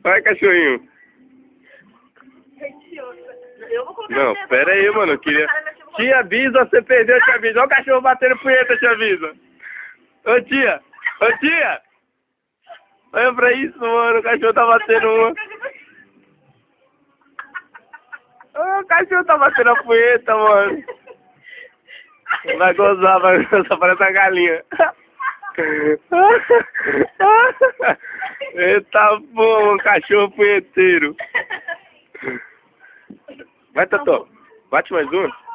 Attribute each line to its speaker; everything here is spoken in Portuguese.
Speaker 1: Vai, cachorrinho.
Speaker 2: Eu vou colocar
Speaker 1: Não,
Speaker 2: você,
Speaker 1: pera aí, mano. Eu queria... Tia Bisa, você perdeu, tia Bisa. Olha o cachorro batendo punheta, tia Bisa. Ô, tia. Ô, tia. Olha pra isso, mano. O cachorro tá batendo uma. Ô, o cachorro tá batendo a punheta, mano. Vai gozar, parece uma galinha. Eita, bom, um cachorro punheteiro. Vai, Totó. Bate mais uma.